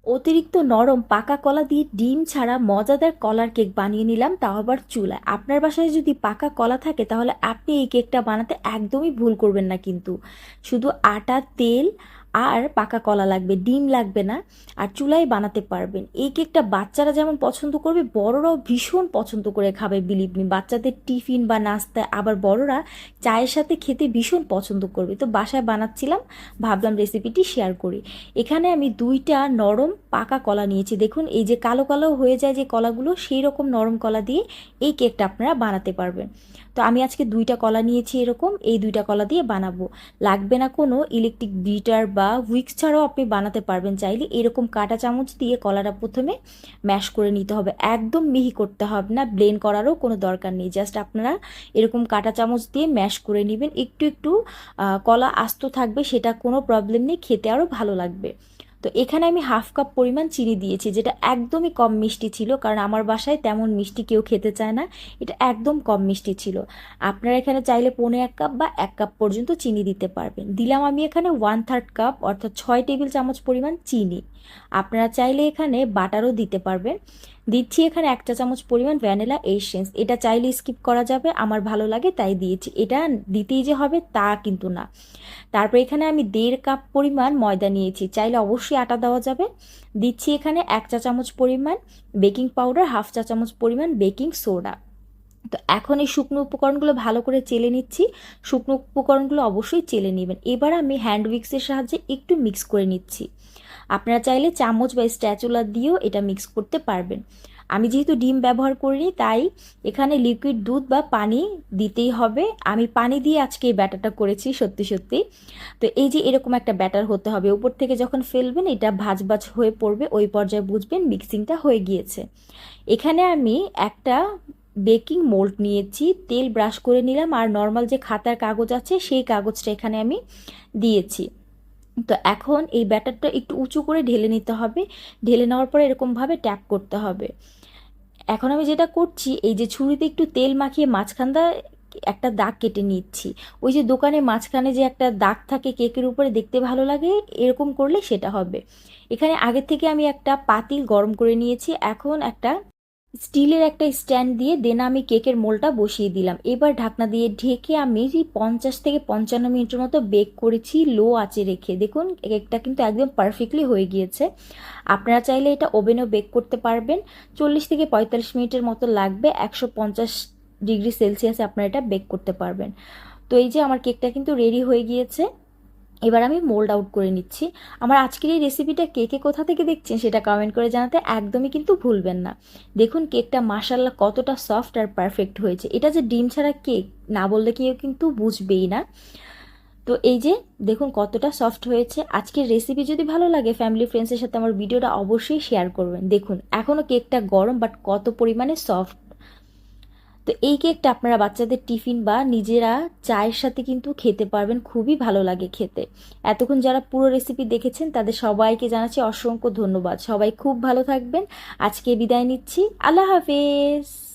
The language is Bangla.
অতিরিক্ত নরম পাকা কলা দিয়ে ডিম ছাড়া মজাদার কলার কেক বানিয়ে নিলাম, তাও আবার চুলায়। আপনার বাসায় যদি পাকা কলা থাকে তাহলে আপনি এই কেকটা বানাতে একদমই ভুল করবেন না কিন্তু। শুধু আটা, তেল আর পাকা কলা লাগবে, ডিম লাগবে না। আর চুলায় বানাতে পারবেন এই কেকটা। বাচ্চারা যেমন পছন্দ করবে, বড়রাও ভীষণ পছন্দ করে খাবে, বিলিভ মি। বাচ্চাদের টিফিন বা নাস্তায়, আবার বড়রা চায়ের সাথে খেতে ভীষণ পছন্দ করবে। তো বাসায় বানাচ্ছিলাম, ভাবলাম রেসিপিটি শেয়ার করি। এখানে আমি দুইটা নরম পাকা কলা নিয়েছি। দেখুন এই যে কালো কালো হয়ে যায় যে কলাগুলো, সেই রকম নরম কলা দিয়ে এই কেকটা আপনারা বানাতে পারবেন। তো আমি আজকে দুইটা কলা নিয়েছি এরকম, এই দুইটা কলা দিয়ে বানাবো। লাগবে না কোনো ইলেকট্রিক বিটার বা হুইক্স ছাড়াও আপনি বানাতে পারবেন চাইলে। এরকম কাঁটা চামচ দিয়ে কলাটা প্রথমে ম্যাশ করে নিতে হবে, একদম মিহি করতে হবে না, ব্লেন্ড করারও কোনো দরকার নেই। জাস্ট আপনারা এরকম কাঁটা চামচ দিয়ে ম্যাশ করে নেবেন। একটু একটু কলা আস্ত থাকবে, সেটা কোনো প্রবলেম নেই, খেতে আরও ভালো লাগবে। তো এখানে আমি হাফ কাপ পরিমাণ চিনি দিয়েছি, যেটা একদমই কম মিষ্টি ছিল, কারণ আমার বাসায় তেমন মিষ্টি কেউ খেতে চায় না। এটা একদম কম মিষ্টি ছিল। আপনারা এখানে চাইলে 1.25 কাপ বা 1 কাপ পর্যন্ত চিনি দিতে পারবেন। দিলাম আমি এখানে 1/3 কাপ, অর্থাৎ 6 টেবিল চামচ পরিমাণ চিনি। আপনারা চাইলে এখানে বাটারও দিতে পারবেন। দিচ্ছি এখানে 1 চা চামচ পরিমাণ ভ্যানিলা এসেন্স। এটা চাইলে স্কিপ করা যাবে, আমার ভালো লাগে তাই দিয়েছি। এটা দিতেই যে হবে তা কিন্তু না। তারপর এখানে আমি 1.5 কাপ পরিমাণ ময়দা নিয়েছি, চাইলে অবশ্যই আটা দেওয়া যাবে। দিচ্ছি এখানে 1 চা চামচ পরিমাণ বেকিং পাউডার, 1/2 চা চামচ পরিমাণ বেকিং সোডা। তো এখন এই শুকনো উপকরণগুলো ভালো করে চেলে নিচ্ছি। শুকনো উপকরণগুলো অবশ্যই চেলে নেবেন। এবার আমি হ্যান্ড উইক্সের সাহায্যে একটু মিক্স করে নিচ্ছি। আপনারা চাইলে চামচ বা স্প্যাচুলা দিয়েও এটা মিক্স করতে পারবেন। আমি যেহেতু ডিম ব্যবহার করিনি, তাই এখানে লিকুইড দুধ বা পানি দিতেই হবে। আমি পানি দিয়ে আজকে এই ব্যাটারটা করেছি সত্যি সত্যি। তো এই যে এরকম একটা ব্যাটার হতে হবে, উপর থেকে যখন ফেলবেন এটা ভাজ ভাজ হয়ে পড়বে, ওই পর্যায়ে বুঝবেন মিক্সিংটা হয়ে গিয়েছে। এখানে আমি একটা বেকিং মোল্ড নিয়েছি, তেল ব্রাশ করে নিলাম, আর নর্মাল যে খাতার কাগজ আছে সেই কাগজটা এখানে আমি দিয়েছি। তো এখন এই ব্যাটারটা একটু উঁচু করে ঢেলে নিতে হবে। ঢেলে নেওয়ার পরে এরকমভাবে ট্যাপ করতে হবে। এখন আমি যেটা করছি, এই যে ছুরিতে একটু তেল মাখিয়ে মাঝখানটা একটা দাগ কেটে নিচ্ছি। ওই যে দোকানে মাঝখানে যে একটা দাগ থাকে কেকের উপরে, দেখতে ভালো লাগে, এরকম করলে সেটা হবে। এখানে আগে থেকে আমি একটা পাতিল গরম করে নিয়েছি। এখন একটা স্টিলের একটা স্ট্যান্ড দিয়ে দেন আমি কেকের মোলটা বসিয়ে দিলাম। এবার ঢাকনা দিয়ে ঢেকে আমি 50 থেকে 55 মিনিটের মতো বেক করেছি লো আঁচে রেখে। দেখুন কেকটা কিন্তু একদম পারফেক্টলি হয়ে গিয়েছে। আপনারা চাইলে এটা ওভেনেও বেক করতে পারবেন। 40 থেকে 45 মিনিটের মতো লাগবে। 150 ডিগ্রি সেলসিয়াসে আপনারা এটা বেক করতে পারবেন। তো এই যে আমার কেকটা কিন্তু রেডি হয়ে গিয়েছে। এবার আমি মোল্ড আউট করে নিচ্ছি। আমার আজকের এই রেসিপিটা কে কে কোথা থেকে দেখছেন সেটা কমেন্ট করে জানাতে একদমই কিন্তু ভুলবেন না। দেখুন কেকটা মাশাআল্লাহ কতটা সফট আর পারফেক্ট হয়েছে। এটা যে ডিম ছাড়া কেক না বললে কেউ কিন্তু বুঝবেই না। তো এই যে দেখুন কতটা সফট হয়েছে। আজকের রেসিপি যদি ভালো লাগে, ফ্যামিলি ফ্রেন্ডসের সাথে আমার ভিডিওটা অবশ্যই শেয়ার করবেন। দেখুন এখনও কেকটা গরম, বাট কত পরিমাণে সফট। তো এই কেকটা আপনারা বাচ্চাদের টিফিন বা নিজেরা চায়ের সাথে কিন্তু খেতে পারবেন, খুবই ভালো লাগে খেতে। এতক্ষণ যারা পুরো রেসিপি দেখেছেন তাদের সবাইকে জানাচ্ছি অসংখ্য ধন্যবাদ। সবাই খুব ভালো থাকবেন। আজকে বিদায় নিচ্ছি, আল্লাহ হাফেজ।